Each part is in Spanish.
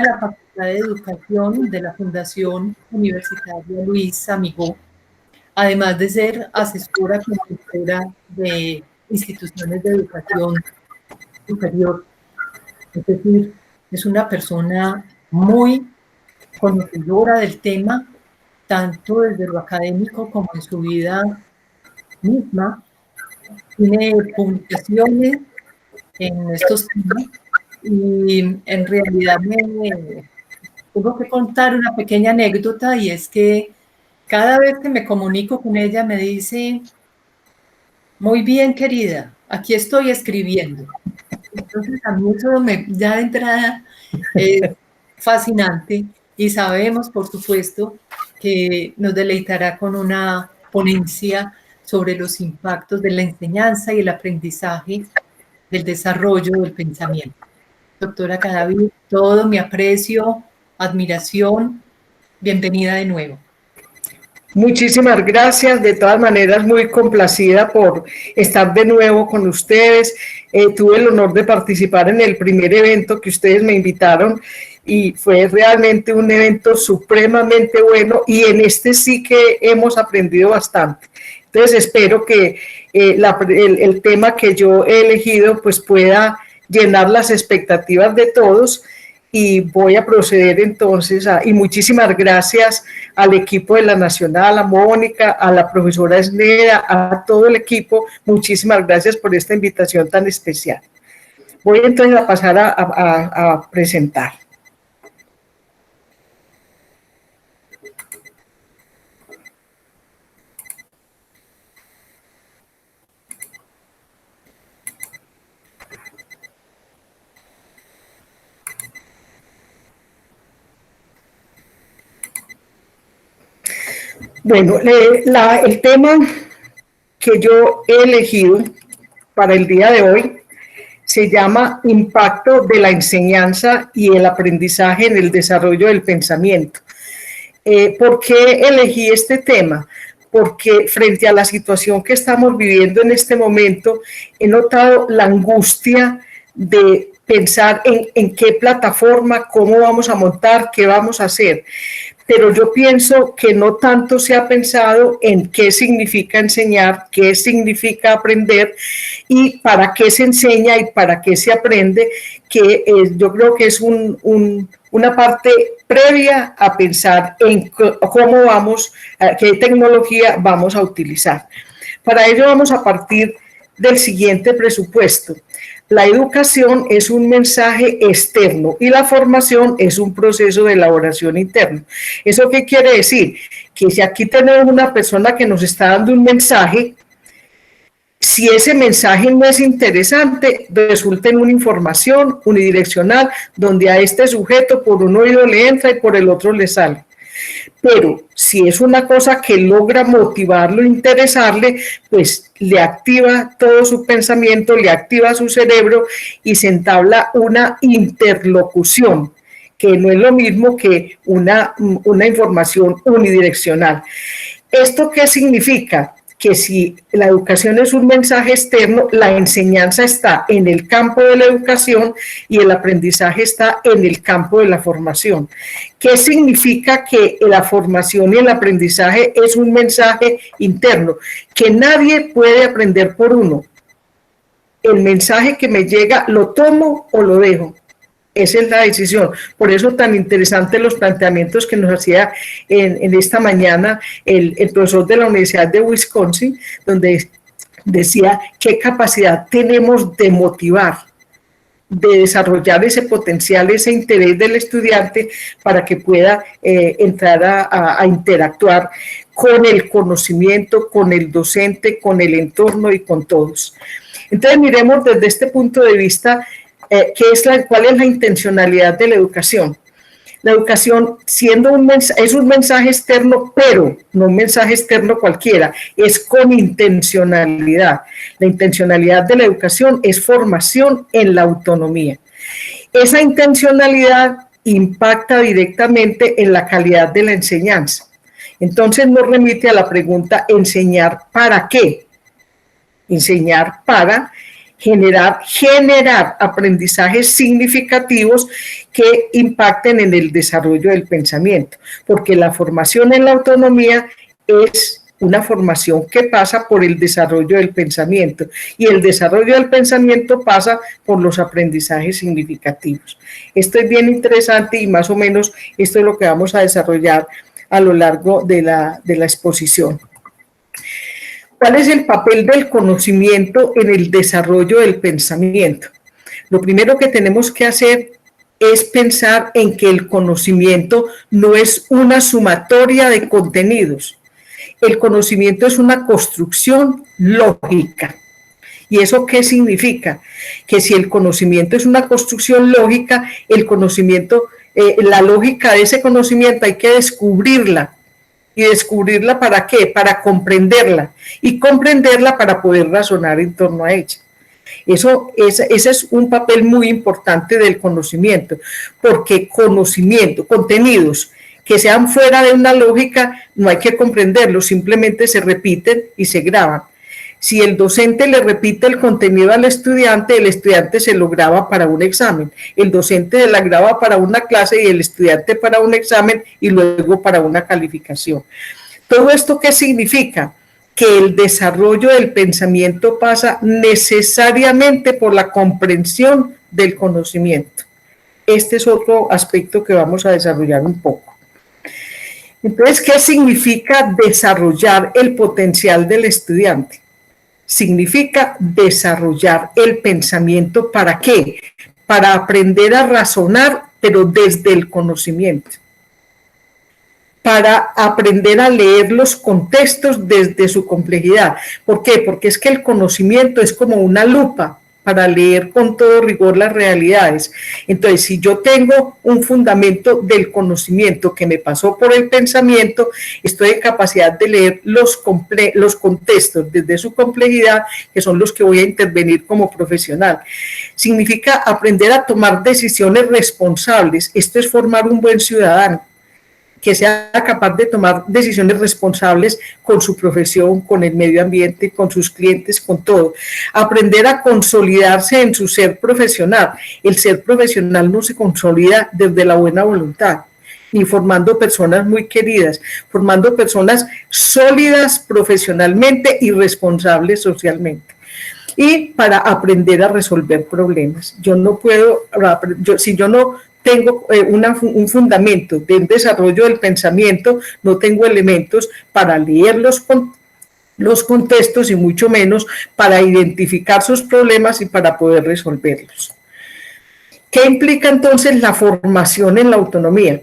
de la Facultad de Educación de la Fundación Universitaria Luis Amigó, además de ser asesora consultora de instituciones de educación superior. Es decir, es una persona muy conocedora del tema, tanto desde lo académico como en su vida misma. Tiene publicaciones en estos temas y en realidad me tengo que contar una pequeña anécdota, y es que cada vez que me comunico con ella me dice: muy bien, querida, aquí estoy escribiendo. Entonces a mí eso ya de entrada es fascinante, y sabemos, por supuesto, que nos deleitará con una ponencia sobre los impactos de la enseñanza y el aprendizaje del desarrollo del pensamiento. Doctora Cadavid, todo mi aprecio, admiración, bienvenida de nuevo. Muchísimas gracias, de todas maneras muy complacida por estar de nuevo con ustedes. Tuve el honor de participar en el primer evento que ustedes me invitaron y fue realmente un evento supremamente bueno, y en este sí que hemos aprendido bastante. Entonces espero que el tema que yo he elegido pues pueda llenar las expectativas de todos. Y voy a proceder entonces y muchísimas gracias al equipo de la Nacional, a Mónica, a la profesora Esneda, a todo el equipo. Muchísimas gracias por esta invitación tan especial. Voy entonces a pasar a presentar. Bueno, el tema que yo he elegido para el día de hoy se llama Impacto de la enseñanza y el aprendizaje en el desarrollo del pensamiento. ¿Por qué elegí este tema? Porque frente a la situación que estamos viviendo en este momento, he notado la angustia de pensar en qué plataforma, cómo vamos a montar, qué vamos a hacer. Pero yo pienso que no tanto se ha pensado en qué significa enseñar, qué significa aprender y para qué se enseña y para qué se aprende, que yo creo que es una parte previa a pensar en cómo vamos, qué tecnología vamos a utilizar. Para ello vamos a partir del siguiente presupuesto. La educación es un mensaje externo y la formación es un proceso de elaboración interno. ¿Eso qué quiere decir? Que si aquí tenemos una persona que nos está dando un mensaje, si ese mensaje no es interesante, resulta en una información unidireccional donde a este sujeto por un oído le entra y por el otro le sale. Pero si es una cosa que logra motivarlo, interesarle, pues le activa todo su pensamiento, le activa su cerebro y se entabla una interlocución, que no es lo mismo que una información unidireccional. ¿Esto qué significa? Que si la educación es un mensaje externo, la enseñanza está en el campo de la educación y el aprendizaje está en el campo de la formación. ¿Qué significa que la formación y el aprendizaje es un mensaje interno? Que nadie puede aprender por uno. El mensaje que me llega, ¿lo tomo o lo dejo? Esa es la decisión. Por eso tan interesantes los planteamientos que nos hacía en esta mañana el profesor de la Universidad de Wisconsin, donde decía qué capacidad tenemos de motivar, de desarrollar ese potencial, ese interés del estudiante para que pueda entrar a interactuar con el conocimiento, con el docente, con el entorno y con todos. Entonces miremos desde este punto de vista cuál es la intencionalidad de la educación. La educación es un mensaje externo, pero no un mensaje externo cualquiera, es con intencionalidad. La intencionalidad de la educación es formación en la autonomía. Esa intencionalidad impacta directamente en la calidad de la enseñanza. Entonces nos remite a la pregunta, ¿enseñar para qué? Enseñar para generar aprendizajes significativos que impacten en el desarrollo del pensamiento, porque la formación en la autonomía es una formación que pasa por el desarrollo del pensamiento, y el desarrollo del pensamiento pasa por los aprendizajes significativos. Esto es bien interesante y más o menos esto es lo que vamos a desarrollar a lo largo de la exposición. ¿Cuál es el papel del conocimiento en el desarrollo del pensamiento? Lo primero que tenemos que hacer es pensar en que el conocimiento no es una sumatoria de contenidos. El conocimiento es una construcción lógica. ¿Y eso qué significa? Que si el conocimiento es una construcción lógica, el conocimiento, la lógica de ese conocimiento hay que descubrirla. ¿Y descubrirla para qué? Para comprenderla. Y comprenderla para poder razonar en torno a ella. Ese es un papel muy importante del conocimiento, porque conocimiento, contenidos que sean fuera de una lógica, no hay que comprenderlos, simplemente se repiten y se graban. Si el docente le repite el contenido al estudiante, el estudiante se lo graba para un examen. El docente se la graba para una clase y el estudiante para un examen y luego para una calificación. ¿Todo esto qué significa? Que el desarrollo del pensamiento pasa necesariamente por la comprensión del conocimiento. Este es otro aspecto que vamos a desarrollar un poco. Entonces, ¿qué significa desarrollar el potencial del estudiante? Significa desarrollar el pensamiento. ¿Para qué? Para aprender a razonar, pero desde el conocimiento. Para aprender a leer los contextos desde su complejidad. ¿Por qué? Porque es que el conocimiento es como una lupa para leer con todo rigor las realidades. Entonces, si yo tengo un fundamento del conocimiento que me pasó por el pensamiento, estoy en capacidad de leer los contextos desde su complejidad, que son los que voy a intervenir como profesional. Significa aprender a tomar decisiones responsables. Esto es formar un buen ciudadano, que sea capaz de tomar decisiones responsables con su profesión, con el medio ambiente, con sus clientes, con todo. Aprender a consolidarse en su ser profesional. El ser profesional no se consolida desde la buena voluntad, ni formando personas muy queridas, formando personas sólidas profesionalmente y responsables socialmente. Y para aprender a resolver problemas. Si yo no tengo un fundamento del desarrollo del pensamiento, no tengo elementos para leer los contextos y mucho menos para identificar sus problemas y para poder resolverlos. ¿Qué implica entonces la formación en la autonomía?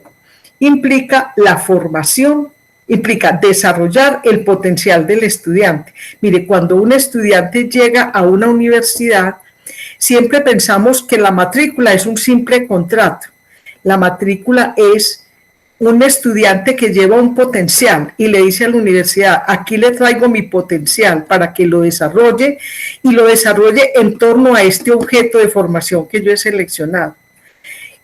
Implica la formación, implica desarrollar el potencial del estudiante. Mire, cuando un estudiante llega a una universidad, siempre pensamos que la matrícula es un simple contrato. La matrícula es un estudiante que lleva un potencial y le dice a la universidad, aquí le traigo mi potencial para que lo desarrolle y lo desarrolle en torno a este objeto de formación que yo he seleccionado.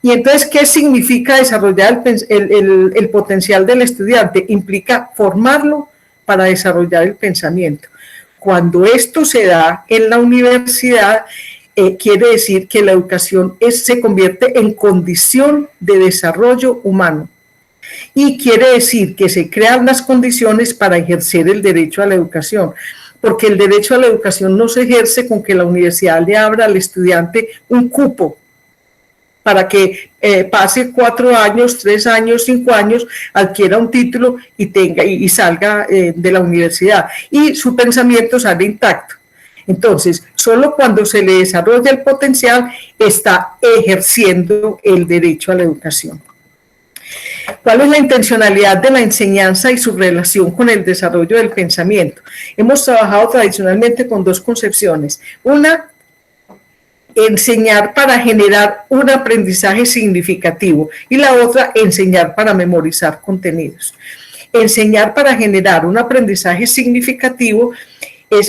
Y entonces, ¿qué significa desarrollar el potencial del estudiante? Implica formarlo para desarrollar el pensamiento. Cuando esto se da en la universidad, quiere decir que la educación se convierte en condición de desarrollo humano. Y quiere decir que se crean las condiciones para ejercer el derecho a la educación, porque el derecho a la educación no se ejerce con que la universidad le abra al estudiante un cupo para que pase 4 años, 3 años, 5 años, adquiera un título y salga de la universidad y su pensamiento sale intacto. Entonces, solo cuando se le desarrolla el potencial está ejerciendo el derecho a la educación. ¿Cuál es la intencionalidad de la enseñanza y su relación con el desarrollo del pensamiento? Hemos trabajado tradicionalmente con 2 concepciones. Una, enseñar para generar un aprendizaje significativo y la otra, enseñar para memorizar contenidos. Enseñar para generar un aprendizaje significativo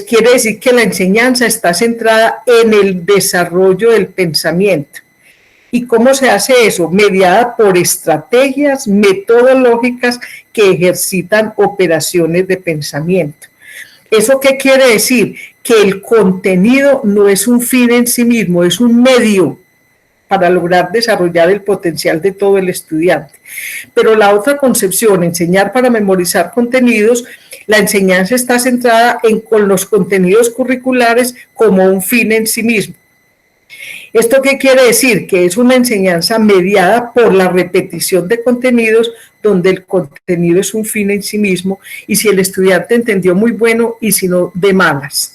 quiere decir que la enseñanza está centrada en el desarrollo del pensamiento. ¿Y cómo se hace eso? Mediada por estrategias metodológicas que ejercitan operaciones de pensamiento. ¿Eso qué quiere decir? que el contenido no es un fin en sí mismo, es un medio para lograr desarrollar el potencial de todo el estudiante. Pero la otra concepción, enseñar para memorizar contenidos, la enseñanza está centrada con los contenidos curriculares como un fin en sí mismo. ¿Esto qué quiere decir? Que es una enseñanza mediada por la repetición de contenidos, donde el contenido es un fin en sí mismo, y si el estudiante entendió, muy bueno, y si no, de malas.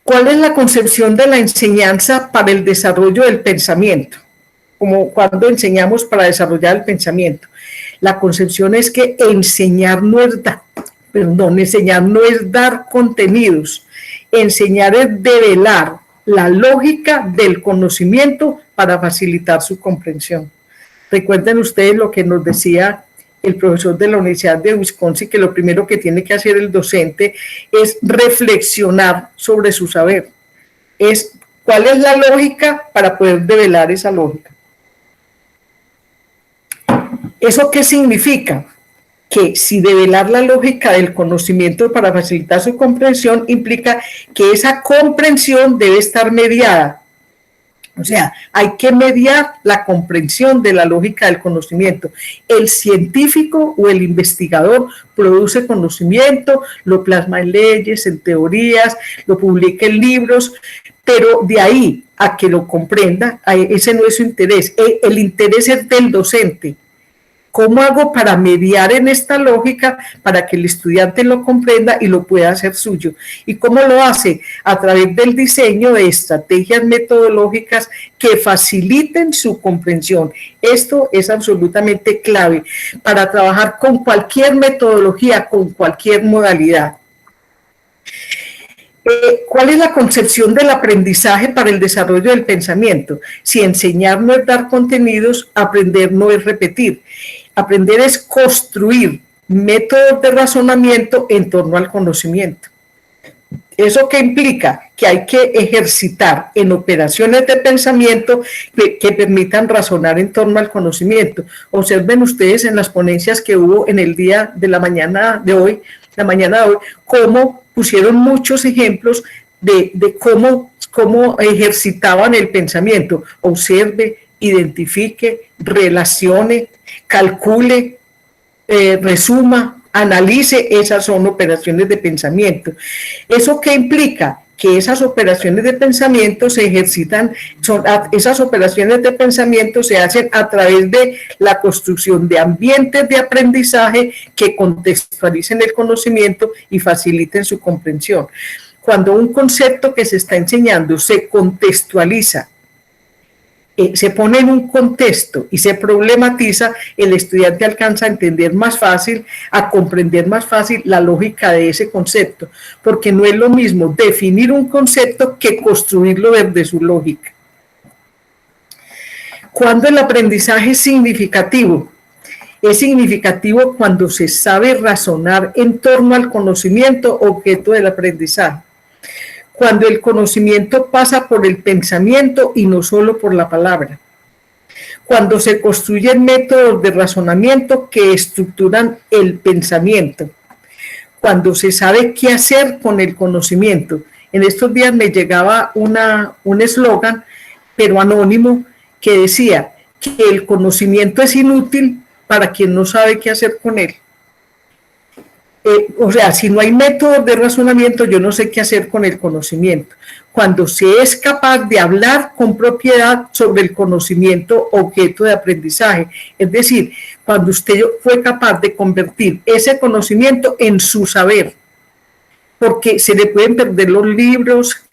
¿Cuál es la concepción de la enseñanza para el desarrollo del pensamiento? Como cuando enseñamos para desarrollar el pensamiento. La concepción es que enseñar no es dar contenidos. Enseñar es develar la lógica del conocimiento para facilitar su comprensión. Recuerden ustedes lo que nos decía el profesor de la Universidad de Wisconsin, que lo primero que tiene que hacer el docente es reflexionar sobre su saber. ¿Cuál es la lógica para poder develar esa lógica? ¿Eso qué significa? Que si develar la lógica del conocimiento para facilitar su comprensión implica que esa comprensión debe estar mediada. O sea, hay que mediar la comprensión de la lógica del conocimiento. El científico o el investigador produce conocimiento, lo plasma en leyes, en teorías, lo publica en libros, pero de ahí a que lo comprenda, ese no es su interés. El interés es del docente. ¿Cómo hago para mediar en esta lógica para que el estudiante lo comprenda y lo pueda hacer suyo? ¿Y cómo lo hace? A través del diseño de estrategias metodológicas que faciliten su comprensión. Esto es absolutamente clave para trabajar con cualquier metodología, con cualquier modalidad. ¿Cuál es la concepción del aprendizaje para el desarrollo del pensamiento? Si enseñar no es dar contenidos, aprender no es repetir. Aprender es construir métodos de razonamiento en torno al conocimiento. ¿Eso qué implica? Que hay que ejercitar en operaciones de pensamiento que permitan razonar en torno al conocimiento. Observen ustedes en las ponencias que hubo en el día de la mañana de hoy, cómo pusieron muchos ejemplos de cómo ejercitaban el pensamiento. Observe, identifique, relacione, calcule, resuma, analice. Esas son operaciones de pensamiento. ¿Eso qué implica? Que esas operaciones de pensamiento se ejercitan, esas operaciones de pensamiento se hacen a través de la construcción de ambientes de aprendizaje que contextualicen el conocimiento y faciliten su comprensión. Cuando un concepto que se está enseñando se contextualiza, se pone en un contexto y se problematiza, el estudiante alcanza a entender más fácil, a comprender más fácil la lógica de ese concepto, porque no es lo mismo definir un concepto que construirlo desde su lógica. ¿Cuándo el aprendizaje es significativo? Es significativo cuando se sabe razonar en torno al conocimiento objeto del aprendizaje. Cuando el conocimiento pasa por el pensamiento y no solo por la palabra. Cuando se construyen métodos de razonamiento que estructuran el pensamiento. Cuando se sabe qué hacer con el conocimiento. En estos días me llegaba un eslogan, pero anónimo, que decía que el conocimiento es inútil para quien no sabe qué hacer con él. O sea, si no hay métodos de razonamiento, yo no sé qué hacer con el conocimiento. Cuando se es capaz de hablar con propiedad sobre el conocimiento objeto de aprendizaje, es decir, cuando usted fue capaz de convertir ese conocimiento en su saber, porque se le pueden perder los libros,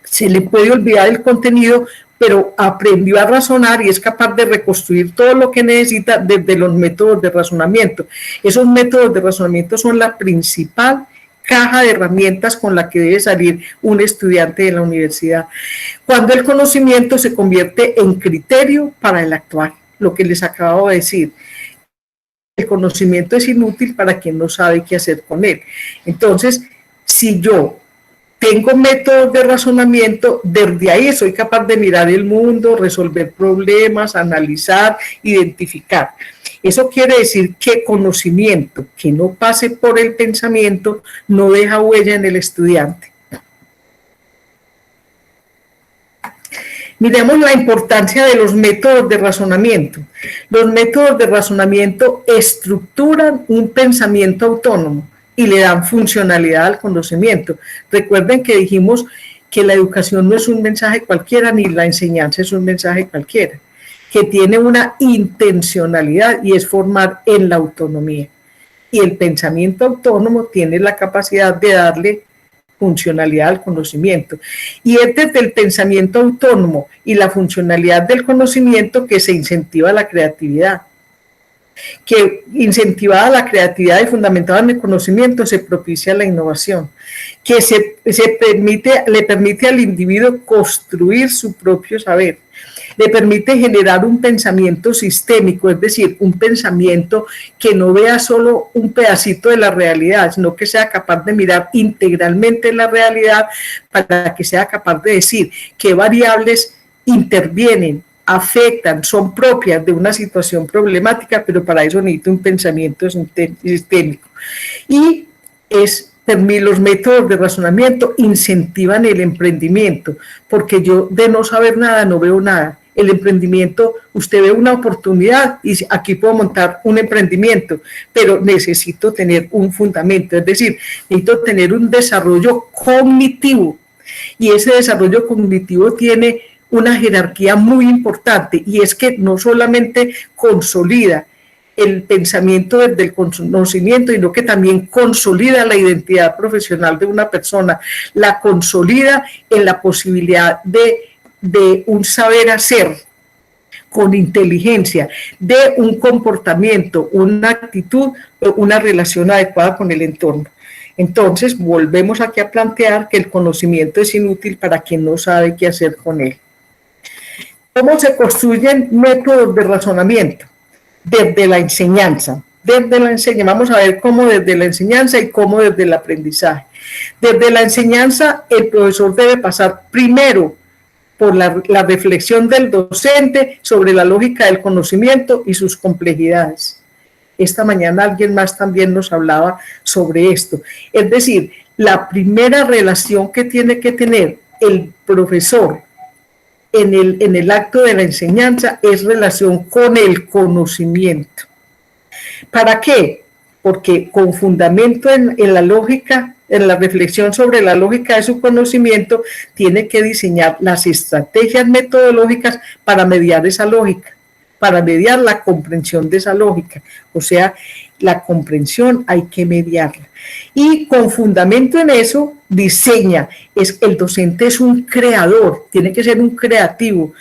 se le puede olvidar el contenido, pero aprendió a razonar y es capaz de reconstruir todo lo que necesita desde los métodos de razonamiento. Esos métodos de razonamiento son la principal caja de herramientas con la que debe salir un estudiante de la universidad. Cuando el conocimiento se convierte en criterio para el actuar, lo que les acabo de decir. El conocimiento es inútil para quien no sabe qué hacer con él. Entonces, si yo tengo métodos de razonamiento, desde ahí soy capaz de mirar el mundo, resolver problemas, analizar, identificar. Eso quiere decir que conocimiento que no pase por el pensamiento no deja huella en el estudiante. Miremos la importancia de los métodos de razonamiento. Los métodos de razonamiento estructuran un pensamiento autónomo y le dan funcionalidad al conocimiento. Recuerden que dijimos que la educación no es un mensaje cualquiera, ni la enseñanza es un mensaje cualquiera, que tiene una intencionalidad y es formar en la autonomía. Y el pensamiento autónomo tiene la capacidad de darle funcionalidad al conocimiento. Y es desde el pensamiento autónomo y la funcionalidad del conocimiento que se incentiva la creatividad. Que incentivada la creatividad y fundamentada en el conocimiento se propicia la innovación, que le permite al individuo construir su propio saber, le permite generar un pensamiento sistémico, es decir, un pensamiento que no vea solo un pedacito de la realidad, sino que sea capaz de mirar integralmente la realidad para que sea capaz de decir qué variables intervienen, afectan, son propias de una situación problemática, pero para eso necesita un pensamiento sistémico. Y los métodos de razonamiento incentivan el emprendimiento, porque yo de no saber nada no veo nada. El emprendimiento, usted ve una oportunidad y aquí puedo montar un emprendimiento, pero necesito tener un fundamento, es decir, necesito tener un desarrollo cognitivo, y ese desarrollo cognitivo tiene una jerarquía muy importante, y es que no solamente consolida el pensamiento desde el conocimiento, sino que también consolida la identidad profesional de una persona, la consolida en la posibilidad de un saber hacer con inteligencia, de un comportamiento, una actitud, una relación adecuada con el entorno. Entonces, volvemos aquí a plantear que el conocimiento es inútil para quien no sabe qué hacer con él. ¿Cómo se construyen métodos de razonamiento? Desde la enseñanza. Vamos a ver cómo desde la enseñanza y cómo desde el aprendizaje. Desde la enseñanza, el profesor debe pasar primero por la reflexión del docente sobre la lógica del conocimiento y sus complejidades. Esta mañana alguien más también nos hablaba sobre esto. Es decir, la primera relación que tiene que tener el profesor en el acto de la enseñanza es relación con el conocimiento. ¿Para qué? Porque con fundamento en la lógica, en la reflexión sobre la lógica de su conocimiento, tiene que diseñar las estrategias metodológicas para mediar esa lógica, para mediar la comprensión de esa lógica. O sea, la comprensión hay que mediarla. Y con fundamento en eso, diseña. El docente es un creador, tiene que ser un creativo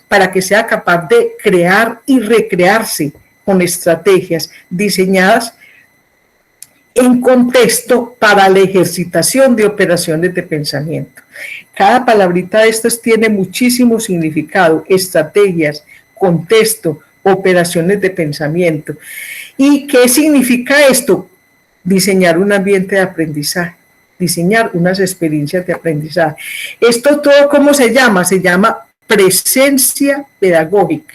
para que sea capaz de crear y recrearse con estrategias diseñadas en contexto para la ejercitación de operaciones de pensamiento. Cada palabrita de estas tiene muchísimo significado: estrategias, contexto, operaciones de pensamiento. ¿Y qué significa esto? Diseñar un ambiente de aprendizaje, diseñar unas experiencias de aprendizaje. Esto todo, ¿cómo se llama? Se llama presencia pedagógica,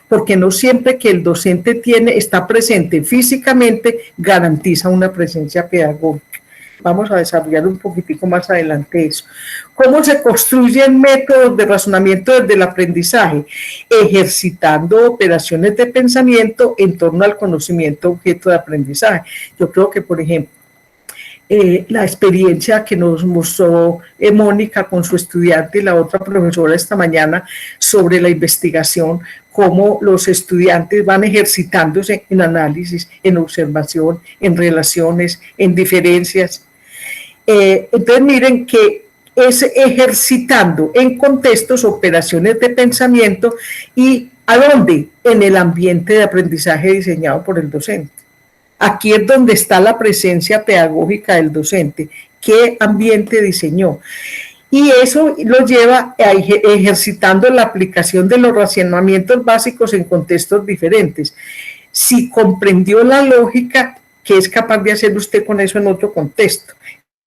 porque no siempre que el docente está presente físicamente garantiza una presencia pedagógica. Vamos a desarrollar un poquitico más adelante eso. ¿Cómo se construyen métodos de razonamiento desde el aprendizaje? Ejercitando operaciones de pensamiento en torno al conocimiento objeto de aprendizaje. Yo creo que, por ejemplo, la experiencia que nos mostró Mónica con su estudiante y la otra profesora esta mañana sobre la investigación, cómo los estudiantes van ejercitándose en análisis, en observación, en relaciones, en diferencias. Entonces miren que es ejercitando en contextos operaciones de pensamiento. ¿Y a dónde? En el ambiente de aprendizaje diseñado por el docente. Aquí es donde está la presencia pedagógica del docente. ¿Qué ambiente diseñó? Y eso lo lleva a ejercitando la aplicación de los razonamientos básicos en contextos diferentes. Si comprendió la lógica, ¿qué es capaz de hacer usted con eso en otro contexto?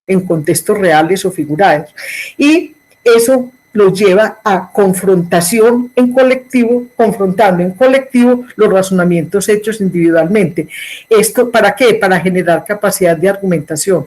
en contextos reales o figurados. Y eso los lleva a confrontación en colectivo, confrontando en colectivo los razonamientos hechos individualmente. ¿Esto para qué? Para generar capacidad de argumentación.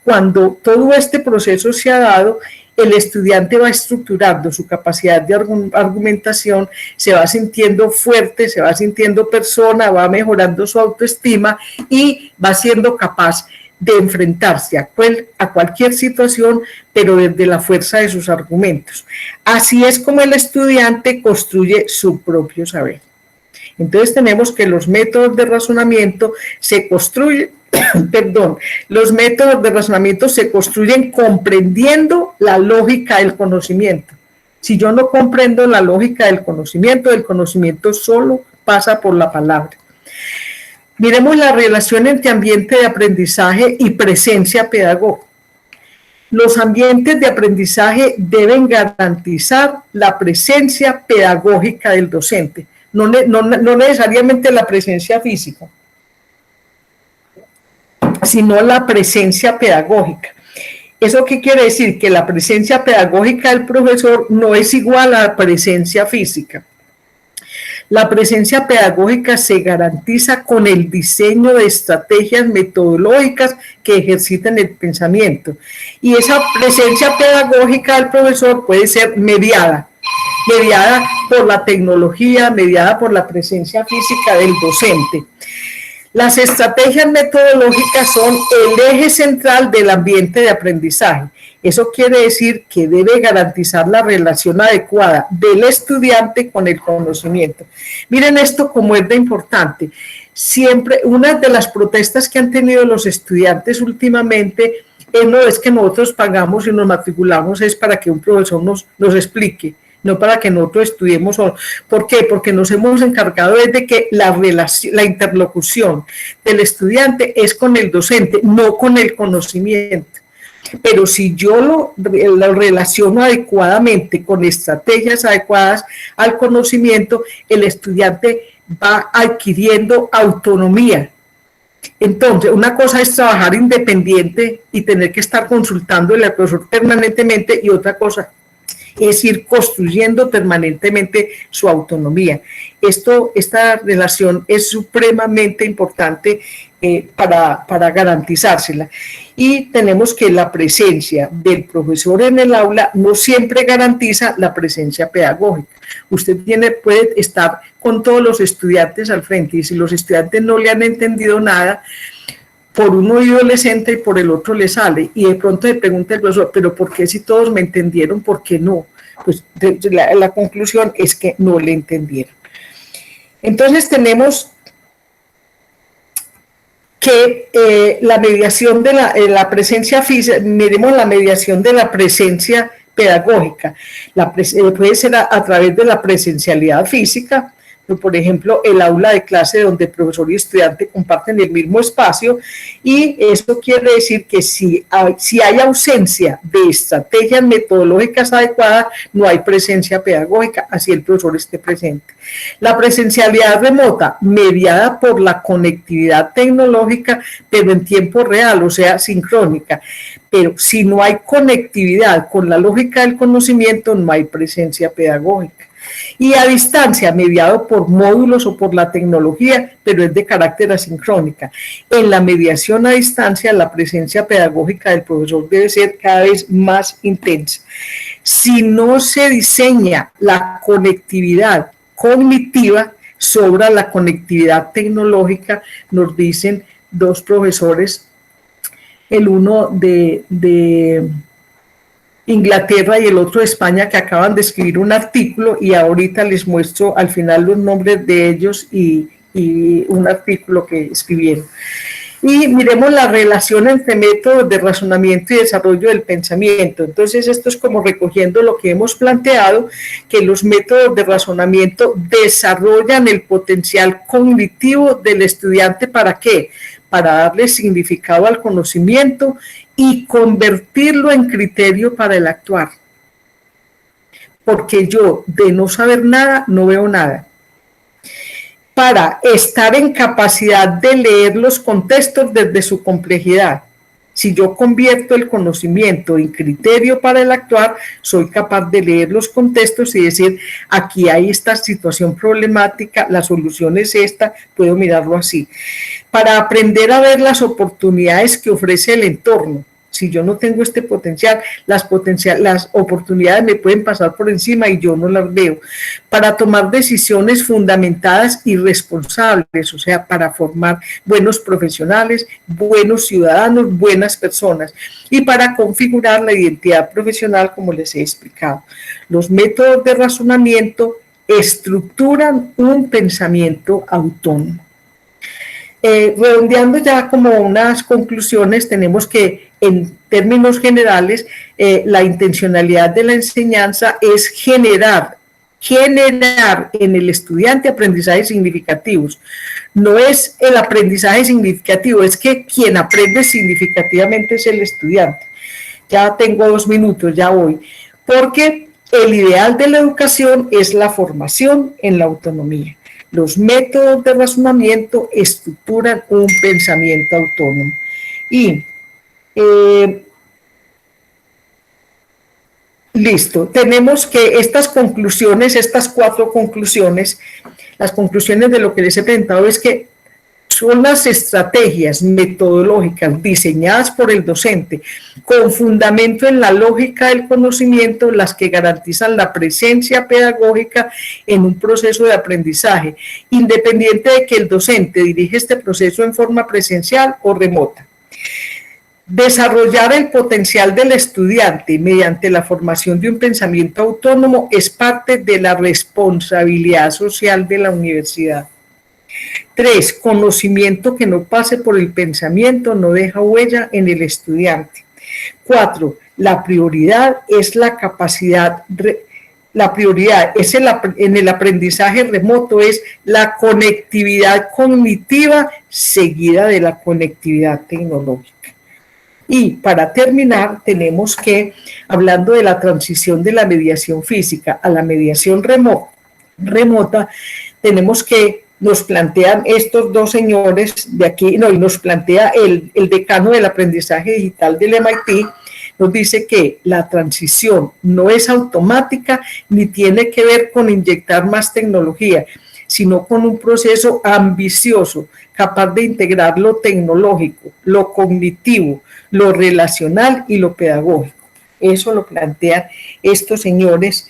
Cuando todo este proceso se ha dado, el estudiante va estructurando su capacidad de argumentación, se va sintiendo fuerte, se va sintiendo persona, va mejorando su autoestima y va siendo capaz de enfrentarse a cualquier situación, pero desde la fuerza de sus argumentos. Así es como el estudiante construye su propio saber. Entonces tenemos que los métodos de razonamiento se construyen, los métodos de razonamiento se construyen comprendiendo la lógica del conocimiento. Si yo no comprendo la lógica del conocimiento solo pasa por la palabra. Miremos la relación entre ambiente de aprendizaje y presencia pedagógica. Los ambientes de aprendizaje deben garantizar la presencia pedagógica del docente, no necesariamente la presencia física, sino la presencia pedagógica. ¿Eso qué quiere decir? Que la presencia pedagógica del profesor no es igual a la presencia física. La presencia pedagógica se garantiza con el diseño de estrategias metodológicas que ejerciten el pensamiento. Y esa presencia pedagógica del profesor puede ser mediada por la tecnología, mediada por la presencia física del docente. Las estrategias metodológicas son el eje central del ambiente de aprendizaje. Eso quiere decir que debe garantizar la relación adecuada del estudiante con el conocimiento. Miren esto como es de importante. Siempre, una de las protestas que han tenido los estudiantes últimamente no es que nosotros pagamos y nos matriculamos, es para que un profesor nos explique, no para que nosotros estudiemos. ¿Por qué? Porque nos hemos encargado de que la interlocución del estudiante es con el docente, no con el conocimiento. Pero si yo lo relaciono adecuadamente con estrategias adecuadas al conocimiento, el estudiante va adquiriendo autonomía. Entonces, una cosa es trabajar independiente y tener que estar consultándole al profesor permanentemente, y otra cosa es ir construyendo permanentemente su autonomía. Esta relación es supremamente importante para garantizársela. Y tenemos que la presencia del profesor en el aula no siempre garantiza la presencia pedagógica. Usted puede estar con todos los estudiantes al frente, y si los estudiantes no le han entendido nada, por un oído le entra y por el otro le sale, y de pronto le pregunta el profesor, pero ¿por qué si todos me entendieron, por qué no? Pues la conclusión es que no le entendieron. Entonces tenemos que la mediación de la presencia física, miremos la mediación de la presencia pedagógica, puede ser a través de la presencialidad física. Por ejemplo, el aula de clase donde el profesor y estudiante comparten el mismo espacio, y eso quiere decir que si hay ausencia de estrategias metodológicas adecuadas, no hay presencia pedagógica, así el profesor esté presente. La presencialidad remota, mediada por la conectividad tecnológica, pero en tiempo real, o sea, sincrónica. Pero si no hay conectividad con la lógica del conocimiento, no hay presencia pedagógica. Y a distancia, mediado por módulos o por la tecnología, pero es de carácter asincrónica. En la mediación a distancia, la presencia pedagógica del profesor debe ser cada vez más intensa. Si no se diseña la conectividad cognitiva, sobra la conectividad tecnológica, nos dicen dos profesores, el uno de Inglaterra y el otro de España, que acaban de escribir un artículo, y ahorita les muestro al final los nombres de ellos y un artículo que escribieron. Y miremos la relación entre métodos de razonamiento y desarrollo del pensamiento. Entonces, esto es como recogiendo lo que hemos planteado, que los métodos de razonamiento desarrollan el potencial cognitivo del estudiante. ¿Para qué? Para darle significado al conocimiento y convertirlo en criterio para el actuar. Porque yo, de no saber nada, no veo nada. Para estar en capacidad de leer los contextos desde su complejidad. Si yo convierto el conocimiento en criterio para el actuar, soy capaz de leer los contextos y decir, aquí hay esta situación problemática, la solución es esta, puedo mirarlo así. Para aprender a ver las oportunidades que ofrece el entorno. Si yo no tengo este potencial, las oportunidades me pueden pasar por encima y yo no las veo. Para tomar decisiones fundamentadas y responsables, o sea, para formar buenos profesionales, buenos ciudadanos, buenas personas. Y para configurar la identidad profesional, como les he explicado. Los métodos de razonamiento estructuran un pensamiento autónomo. Redondeando ya como unas conclusiones, tenemos que en términos generales la intencionalidad de la enseñanza es generar en el estudiante aprendizajes significativos. No es el aprendizaje significativo, es que quien aprende significativamente es el estudiante. Ya tengo 2 minutos, ya voy. Porque el ideal de la educación es la formación en la autonomía. Los métodos de razonamiento estructuran un pensamiento autónomo. Y listo, tenemos que estas conclusiones, estas 4 conclusiones, las conclusiones de lo que les he presentado es que son las estrategias metodológicas diseñadas por el docente con fundamento en la lógica del conocimiento las que garantizan la presencia pedagógica en un proceso de aprendizaje, independiente de que el docente dirige este proceso en forma presencial o remota. Desarrollar el potencial del estudiante mediante la formación de un pensamiento autónomo es parte de la responsabilidad social de la universidad. 3. Conocimiento que no pase por el pensamiento no deja huella en el estudiante. 4. La prioridad es la capacidad, en el aprendizaje remoto es la conectividad cognitiva seguida de la conectividad tecnológica. Y para terminar, tenemos que, hablando de la transición de la mediación física a la mediación remota, tenemos que nos plantean estos 2 señores de aquí, y nos plantea el decano del aprendizaje digital del MIT, nos dice que la transición no es automática ni tiene que ver con inyectar más tecnología, sino con un proceso ambicioso, capaz de integrar lo tecnológico, lo cognitivo, lo relacional y lo pedagógico. Eso lo plantean estos señores,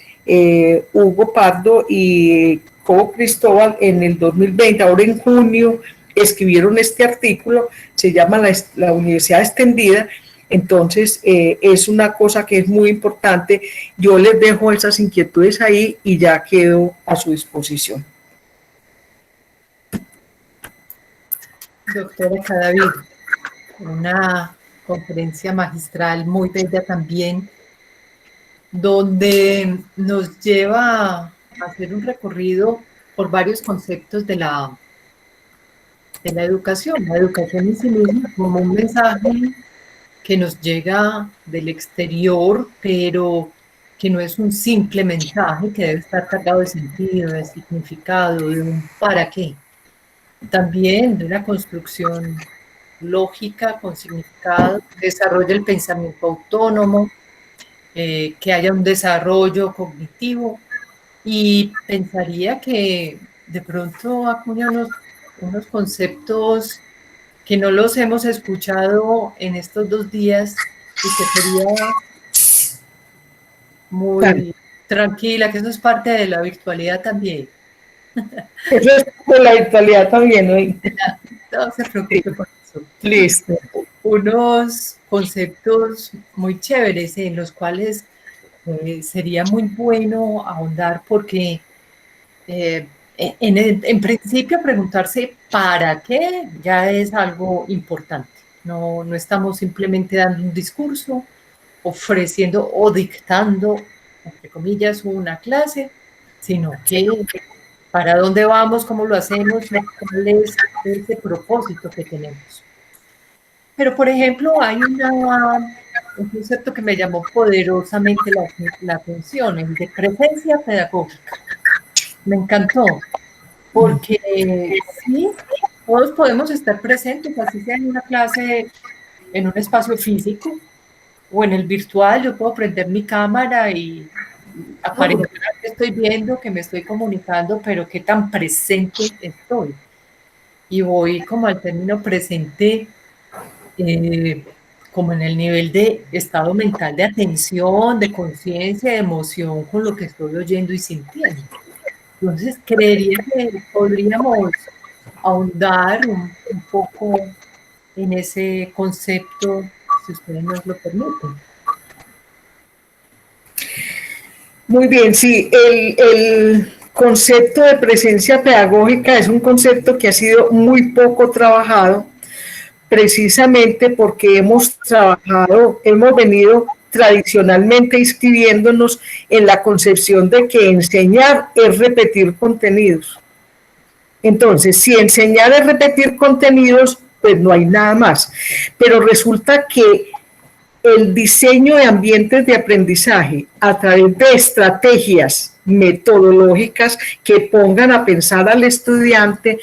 Hugo Pardo y Cobo Cristóbal, en el 2020, ahora en junio, escribieron este artículo, se llama la Universidad Extendida. Entonces, es una cosa que es muy importante. Yo les dejo esas inquietudes ahí y ya quedo a su disposición. Doctora Cadavid, una conferencia magistral muy bella también, donde nos lleva a hacer un recorrido por varios conceptos de la educación en sí misma como un mensaje que nos llega del exterior, pero que no es un simple mensaje, que debe estar cargado de sentido, de significado, de un para qué. También de una construcción lógica con significado, desarrolla el pensamiento autónomo, que haya un desarrollo cognitivo, y pensaría que de pronto acuña unos conceptos que no los hemos escuchado en estos 2 días y que sería muy tranquila, que eso es parte de la virtualidad también. Eso es de la virtualidad también, ¿no? No se preocupe por eso. Listo. Unos conceptos muy chéveres en los cuales sería muy bueno ahondar porque en principio preguntarse para qué ya es algo importante. No estamos simplemente dando un discurso, ofreciendo o dictando, entre comillas, una clase, sino que para dónde vamos, cómo lo hacemos, cuál es ese propósito que tenemos. Pero, por ejemplo, hay un concepto que me llamó poderosamente la atención, el de presencia pedagógica. Me encantó, porque sí, todos podemos estar presentes, así sea en una clase en un espacio físico o en el virtual. Yo puedo prender mi cámara y aparentar que estoy viendo, que me estoy comunicando, pero qué tan presente estoy. Y voy como al término presente, como en el nivel de estado mental de atención, de conciencia, de emoción con lo que estoy oyendo y sintiendo. Entonces, creería que podríamos ahondar un poco en ese concepto, si ustedes nos lo permiten. Muy bien, sí, el concepto de presencia pedagógica es un concepto que ha sido muy poco trabajado, precisamente porque hemos venido tradicionalmente inscribiéndonos en la concepción de que enseñar es repetir contenidos. Entonces, si enseñar es repetir contenidos, pues no hay nada más. Pero resulta que el diseño de ambientes de aprendizaje a través de estrategias metodológicas que pongan a pensar al estudiante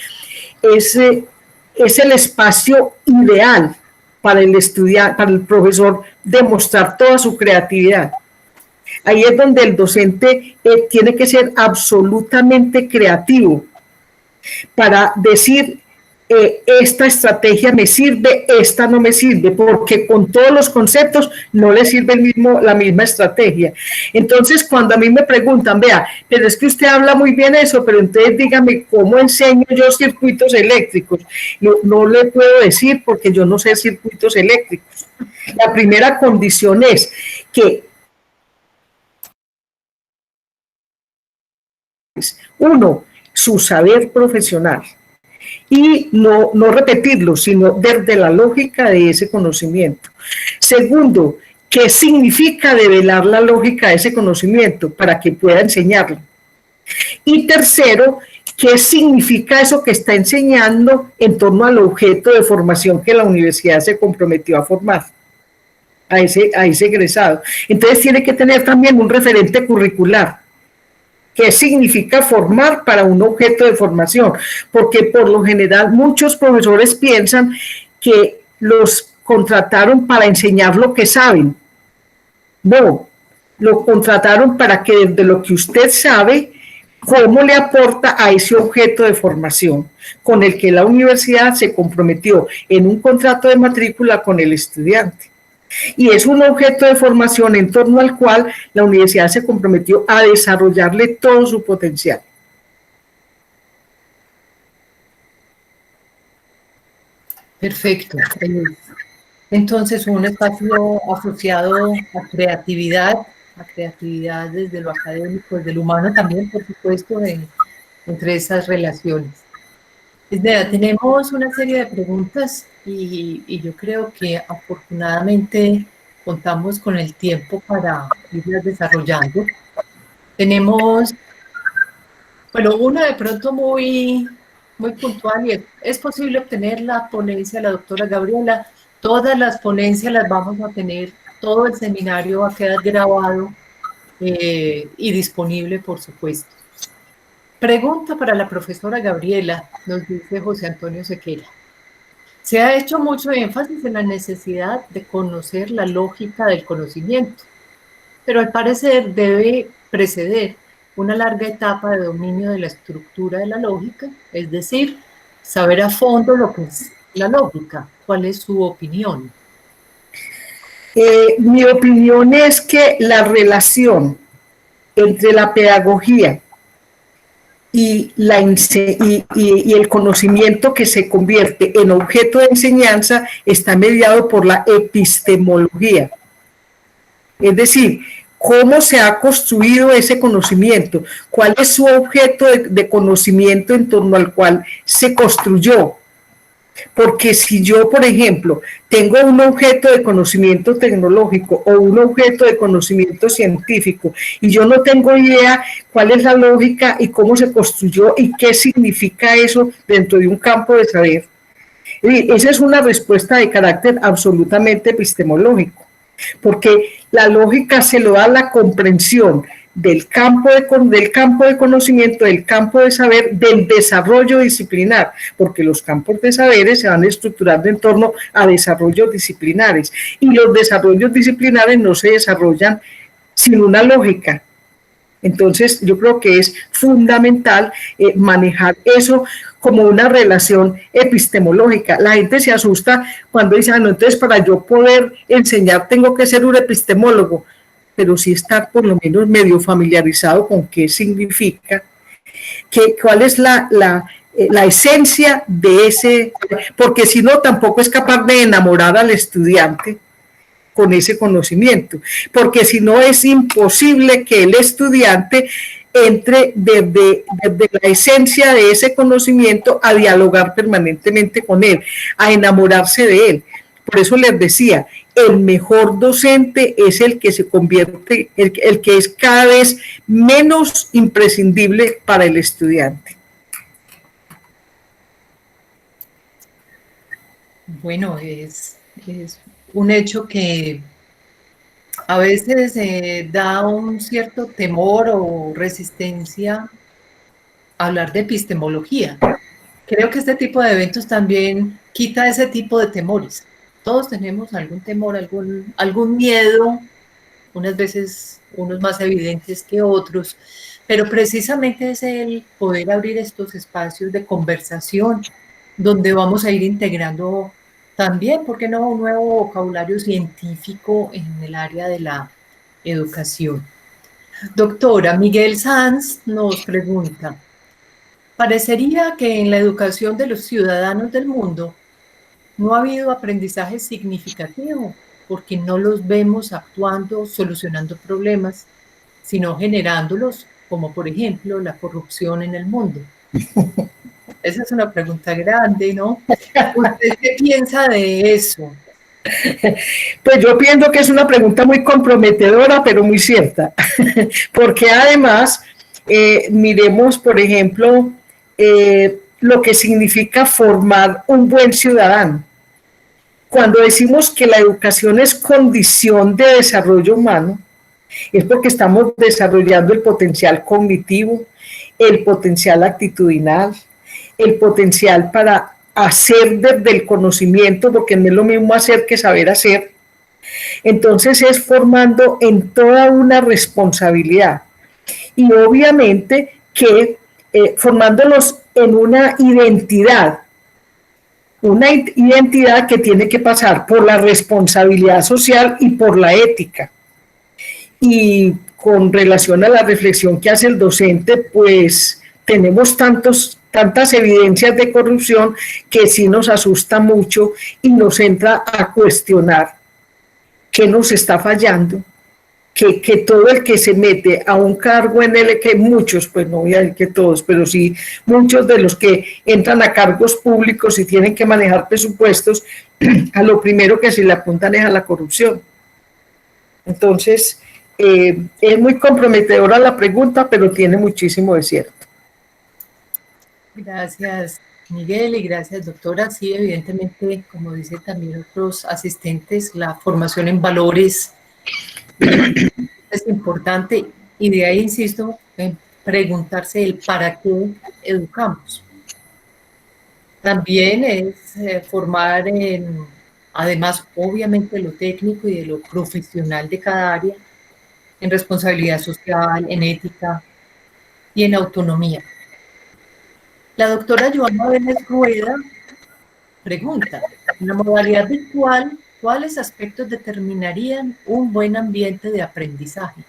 es el espacio ideal para el estudiante, para el profesor demostrar toda su creatividad. Ahí es donde el docente tiene que ser absolutamente creativo para decir esta estrategia me sirve, esta no me sirve, porque con todos los conceptos no le sirve la misma estrategia. Entonces, cuando a mí me preguntan, vea, pero es que usted habla muy bien eso, pero entonces dígame, ¿cómo enseño yo circuitos eléctricos? No le puedo decir porque yo no sé circuitos eléctricos. La primera condición es que uno, su saber profesional, y no repetirlo, sino desde la lógica de ese conocimiento. Segundo, ¿qué significa develar la lógica de ese conocimiento para que pueda enseñarlo? Y tercero, ¿qué significa eso que está enseñando en torno al objeto de formación que la universidad se comprometió a formar a ese egresado? Entonces tiene que tener también un referente curricular. ¿Qué significa formar para un objeto de formación? Porque por lo general muchos profesores piensan que los contrataron para enseñar lo que saben. No, lo contrataron para que desde lo que usted sabe, cómo le aporta a ese objeto de formación con el que la universidad se comprometió en un contrato de matrícula con el estudiante. Y es un objeto de formación en torno al cual la universidad se comprometió a desarrollarle todo su potencial. Perfecto. Entonces, un espacio asociado a creatividad desde lo académico, desde lo humano también, por supuesto, entre esas relaciones. Tenemos una serie de preguntas y yo creo que afortunadamente contamos con el tiempo para irlas desarrollando. Tenemos, bueno, una de pronto muy puntual, y es posible obtener la ponencia de la doctora Gabriela. Todas las ponencias las vamos a tener, todo el seminario va a quedar grabado y disponible, por supuesto. Pregunta para la profesora Gabriela, nos dice José Antonio Sequera. Se ha hecho mucho énfasis en la necesidad de conocer la lógica del conocimiento, pero al parecer debe preceder una larga etapa de dominio de la estructura de la lógica, es decir, saber a fondo lo que es la lógica. ¿Cuál es su opinión? Mi opinión es que la relación entre la pedagogía y el conocimiento que se convierte en objeto de enseñanza está mediado por la epistemología. Es decir, cómo se ha construido ese conocimiento, cuál es su objeto de conocimiento en torno al cual se construyó. Porque si yo, por ejemplo, tengo un objeto de conocimiento tecnológico o un objeto de conocimiento científico y yo no tengo idea cuál es la lógica y cómo se construyó y qué significa eso dentro de un campo de saber, esa es una respuesta de carácter absolutamente epistemológico, porque la lógica se lo da la comprensión del del campo de conocimiento, del campo de saber, del desarrollo disciplinar, porque los campos de saberes se van estructurando en torno a desarrollos disciplinares, y los desarrollos disciplinares no se desarrollan sin una lógica. Entonces, yo creo que es fundamental manejar eso como una relación epistemológica. La gente se asusta cuando dice, no, entonces para yo poder enseñar tengo que ser un epistemólogo, pero sí estar por lo menos medio familiarizado con qué significa, cuál es la esencia de ese, porque si no tampoco es capaz de enamorar al estudiante con ese conocimiento, porque si no es imposible que el estudiante entre desde la esencia de ese conocimiento a dialogar permanentemente con él, a enamorarse de él. Por eso les decía, el mejor docente es el que se convierte, el que es cada vez menos imprescindible para el estudiante. Bueno, es un hecho que a veces da un cierto temor o resistencia a hablar de epistemología. Creo que este tipo de eventos también quita ese tipo de temores. Todos tenemos algún temor, algún miedo, unas veces unos más evidentes que otros, pero precisamente es el poder abrir estos espacios de conversación donde vamos a ir integrando también, ¿por qué no?, un nuevo vocabulario científico en el área de la educación. Doctora, Miguel Sanz nos pregunta, parecería que en la educación de los ciudadanos del mundo no ha habido aprendizaje significativo porque no los vemos actuando, solucionando problemas, sino generándolos, como por ejemplo la corrupción en el mundo. Esa es una pregunta grande, ¿no? ¿Usted qué piensa de eso? Pues yo pienso que es una pregunta muy comprometedora, pero muy cierta, porque además, miremos, por ejemplo, lo que significa formar un buen ciudadano. Cuando decimos que la educación es condición de desarrollo humano, es porque estamos desarrollando el potencial cognitivo, el potencial actitudinal, el potencial para hacer desde el conocimiento, porque no es lo mismo hacer que saber hacer. Entonces es formando en toda una responsabilidad. Y obviamente que formándolos en una identidad que tiene que pasar por la responsabilidad social y por la ética. Y con relación a la reflexión que hace el docente, pues tenemos tantas evidencias de corrupción que sí nos asusta mucho y nos entra a cuestionar qué nos está fallando, que todo el que se mete a un cargo en el que muchos, pues no voy a decir que todos, pero sí muchos de los que entran a cargos públicos y tienen que manejar presupuestos, a lo primero que se le apuntan es a la corrupción. Entonces, es muy comprometedora la pregunta, pero tiene muchísimo de cierto. Gracias, Miguel, y gracias, doctora. Sí, evidentemente, como dicen también otros asistentes, la formación en valores es importante, y de ahí insisto en preguntarse el para qué educamos. También es formar en, además, obviamente, lo técnico y de lo profesional de cada área, en responsabilidad social, en ética y en autonomía. La doctora Joana Vélez Rueda pregunta, en la modalidad virtual, ¿cuáles aspectos determinarían un buen ambiente de aprendizaje?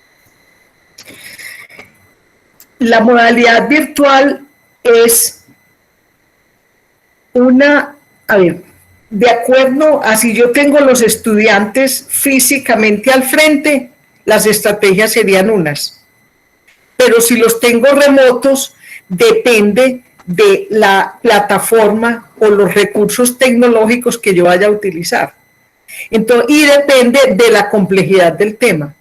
La modalidad virtual es de acuerdo a si yo tengo los estudiantes físicamente al frente, las estrategias serían unas. Pero si los tengo remotos, depende de la plataforma o los recursos tecnológicos que yo vaya a utilizar. Entonces, y depende de la complejidad del tema.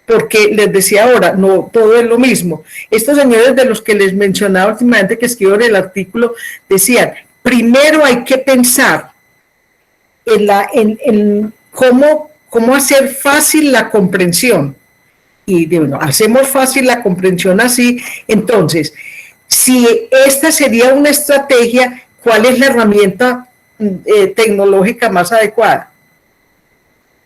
Porque les decía ahora, no todo es lo mismo. Estos señores de los que les mencionaba últimamente que escribieron el artículo decían, primero hay que pensar en cómo hacer fácil la comprensión. bueno, hacemos fácil la comprensión así. Entonces, si esta sería una estrategia, ¿cuál es la herramienta tecnológica más adecuada?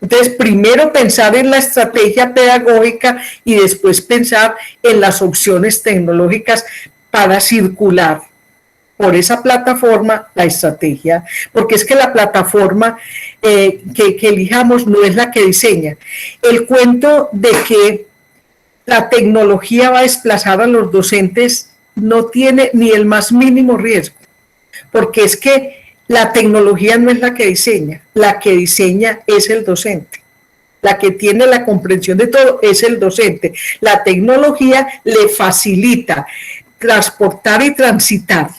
Entonces, primero pensar en la estrategia pedagógica y después pensar en las opciones tecnológicas para circular por esa plataforma la estrategia, porque es que la plataforma que elijamos no es la que diseña. El cuento de que la tecnología va a desplazar a los docentes no tiene ni el más mínimo riesgo, porque es que la tecnología no es la que diseña es el docente. La que tiene la comprensión de todo es el docente. La tecnología le facilita transportar y transitar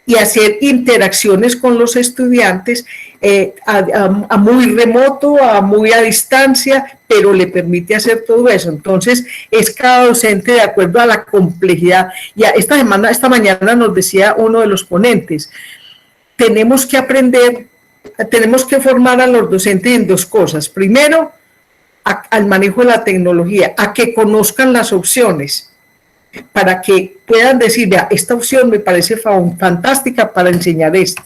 y hacer interacciones con los estudiantes a muy remoto, a muy a distancia, pero le permite hacer todo eso. Entonces, es cada docente de acuerdo a la complejidad. Ya esta mañana nos decía uno de los ponentes, tenemos que aprender, tenemos que formar a los docentes en dos cosas. Primero, al manejo de la tecnología, a que conozcan las opciones, para que puedan decir, vea, esta opción me parece fantástica para enseñar esto,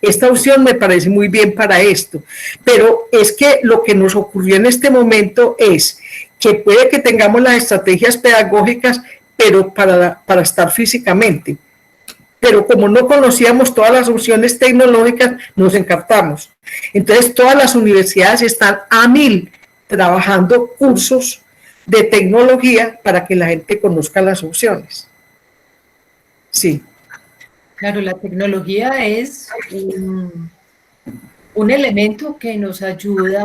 esta opción me parece muy bien para esto, pero es que lo que nos ocurrió en este momento es que puede que tengamos las estrategias pedagógicas, pero para estar físicamente, pero como no conocíamos todas las opciones tecnológicas, nos encartamos. Entonces, todas las universidades están a 1000 trabajando cursos de tecnología para que la gente conozca las opciones. Sí. Claro, la tecnología es un elemento que nos ayuda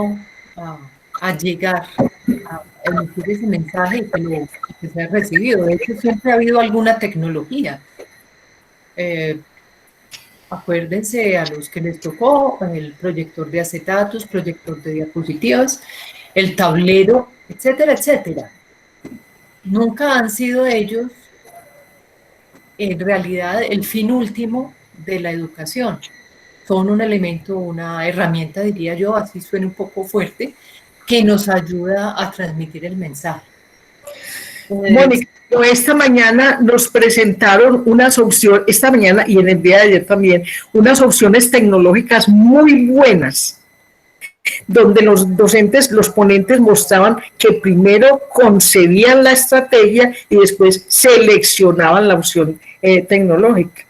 a llegar, a emitir ese mensaje y que sea recibido. De hecho, siempre ha habido alguna tecnología. Acuérdense a los que les tocó el proyector de acetatos, proyector de diapositivas, el tablero, etcétera, etcétera. Nunca han sido ellos, en realidad, el fin último de la educación. Son un elemento, una herramienta, diría yo, así suena un poco fuerte, que nos ayuda a transmitir el mensaje. Mónica, esta mañana nos presentaron unas opciones, esta mañana y en el día de ayer también, unas opciones tecnológicas muy buenas, donde los docentes, los ponentes mostraban que primero concebían la estrategia y después seleccionaban la opción tecnológica.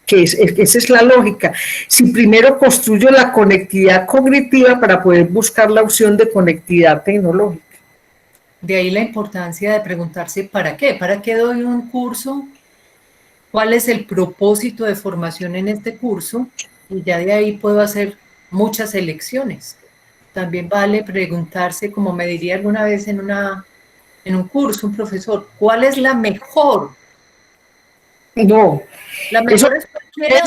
Esa es la lógica. Si primero construyo la conectividad cognitiva para poder buscar la opción de conectividad tecnológica. De ahí la importancia de preguntarse ¿para qué? ¿Para qué doy un curso? ¿Cuál es el propósito de formación en este curso? Y ya de ahí puedo hacer muchas elecciones. También vale preguntarse, como me diría alguna vez en un curso un profesor, ¿cuál es la mejor? No. La mejor es cualquiera,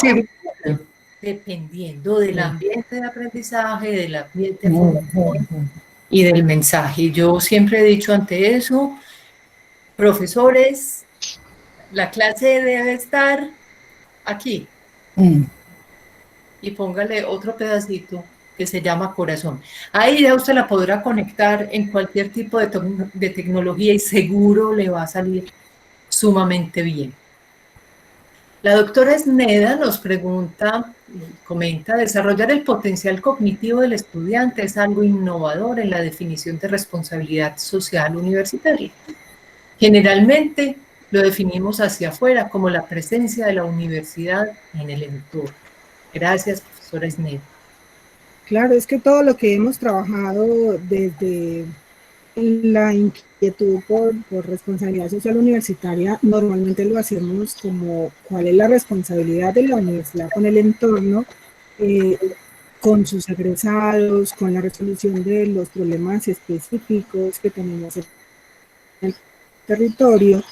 dependiendo del ambiente de aprendizaje, del ambiente de formación y del mensaje. Yo siempre he dicho ante eso, profesores, la clase debe estar aquí. Y póngale otro pedacito que se llama corazón. Ahí ya usted la podrá conectar en cualquier tipo de tecnología y seguro le va a salir sumamente bien. La doctora Sneda nos pregunta, comenta, desarrollar el potencial cognitivo del estudiante es algo innovador en la definición de responsabilidad social universitaria. Generalmente lo definimos hacia afuera como la presencia de la universidad en el entorno. Gracias, profesora Sneda. Claro, es que todo lo que hemos trabajado desde la inquietud por responsabilidad social universitaria, normalmente lo hacemos como cuál es la responsabilidad de la universidad con el entorno, con sus egresados, con la resolución de los problemas específicos que tenemos en el territorio,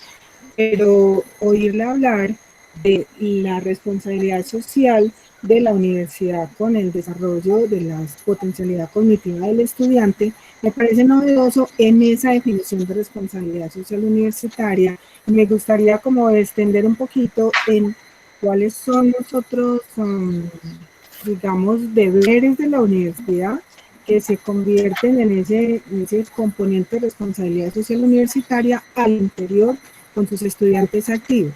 pero oírle hablar de la responsabilidad social de la universidad con el desarrollo de la potencialidad cognitiva del estudiante, me parece novedoso en esa definición de responsabilidad social universitaria. Me gustaría como extender un poquito en cuáles son los otros, digamos, deberes de la universidad que se convierten en ese componente de responsabilidad social universitaria al interior con sus estudiantes activos.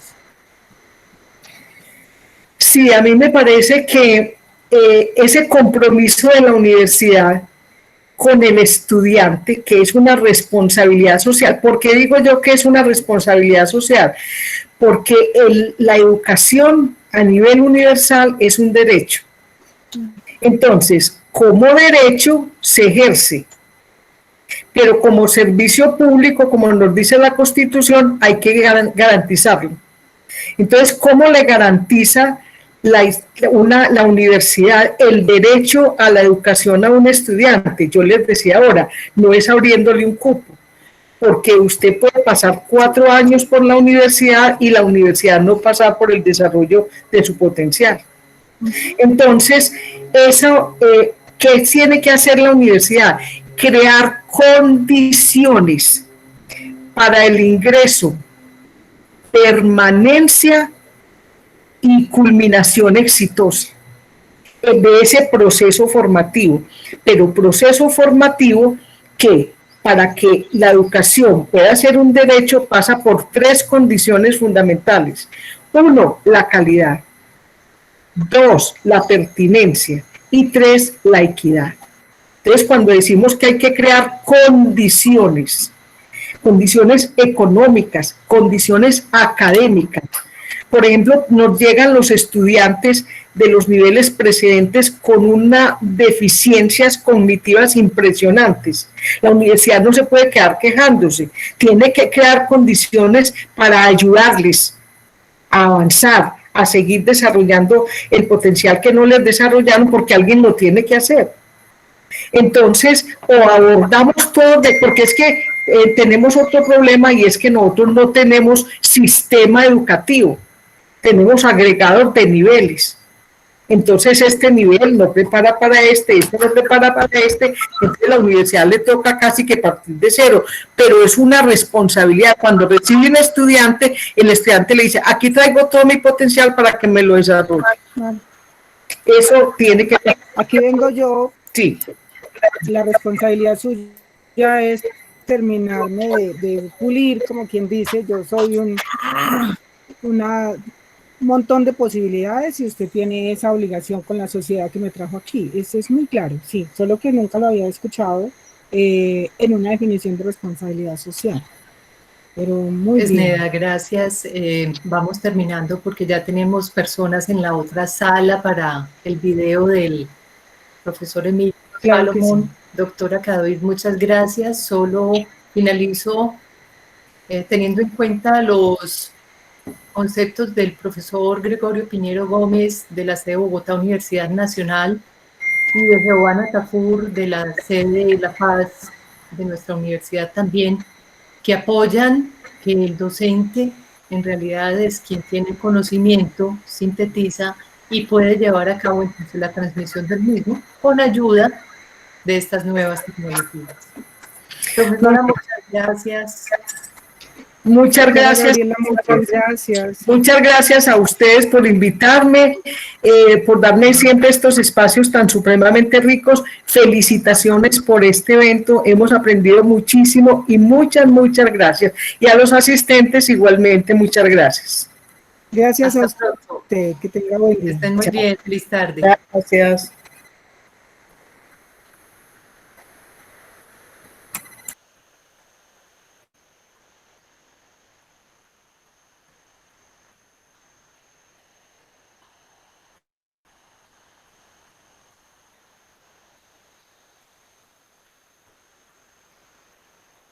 Sí, a mí me parece que ese compromiso de la universidad con el estudiante, que es una responsabilidad social. ¿Por qué digo yo que es una responsabilidad social? Porque la educación a nivel universal es un derecho. Entonces, como derecho se ejerce, pero como servicio público, como nos dice la Constitución, hay que garantizarlo. Entonces, ¿cómo le garantiza la universidad el derecho a la educación a un estudiante? Yo les decía ahora, no es abriéndole un cupo, porque usted puede pasar 4 años por la universidad y la universidad no pasar por el desarrollo de su potencial. Entonces, eso, ¿qué tiene que hacer la universidad? Crear condiciones para el ingreso, permanencia y culminación exitosa de ese proceso formativo, pero proceso formativo que para que la educación pueda ser un derecho pasa por 3 condiciones fundamentales. 1, la calidad. 2, la pertinencia. Y 3, la equidad. Entonces, cuando decimos que hay que crear condiciones económicas, condiciones académicas. Por ejemplo, nos llegan los estudiantes de los niveles precedentes con unas deficiencias cognitivas impresionantes. La universidad no se puede quedar quejándose, tiene que crear condiciones para ayudarles a avanzar, a seguir desarrollando el potencial que no les desarrollaron porque alguien lo tiene que hacer. Entonces, o abordamos todo, porque es que tenemos otro problema y es que nosotros no tenemos sistema educativo, tenemos agregados de niveles. Entonces este nivel no prepara para este no prepara para este, entonces la universidad le toca casi que partir de cero, pero es una responsabilidad. Cuando recibe un estudiante, el estudiante le dice, aquí traigo todo mi potencial para que me lo desarrolle. Eso tiene que... Aquí vengo yo. Sí. La responsabilidad suya es terminarme de pulir, como quien dice, yo soy un montón de posibilidades y usted tiene esa obligación con la sociedad que me trajo aquí. Eso es muy claro, sí, solo que nunca lo había escuchado en una definición de responsabilidad social. Pero muy bien. Esneda, gracias. Vamos terminando porque ya tenemos personas en la otra sala para el video del profesor Emilio Salomón. Sí. Doctora Cadavid, muchas gracias. Solo finalizo teniendo en cuenta los conceptos del profesor Gregorio Piñero Gómez de la sede de Bogotá Universidad Nacional y de Giovanna Tafur de la sede de La Paz de nuestra universidad también, que apoyan que el docente en realidad es quien tiene conocimiento, sintetiza y puede llevar a cabo entonces la transmisión del mismo con ayuda de estas nuevas tecnologías. Profesora, muchas gracias. Muchas gracias. Muchas gracias. Muchas gracias a ustedes por invitarme, por darme siempre estos espacios tan supremamente ricos. Felicitaciones por este evento. Hemos aprendido muchísimo y muchas gracias. Y a los asistentes igualmente, muchas gracias. Gracias a usted. Que tenga buen día. Que estén muy bien. Feliz tarde. Gracias.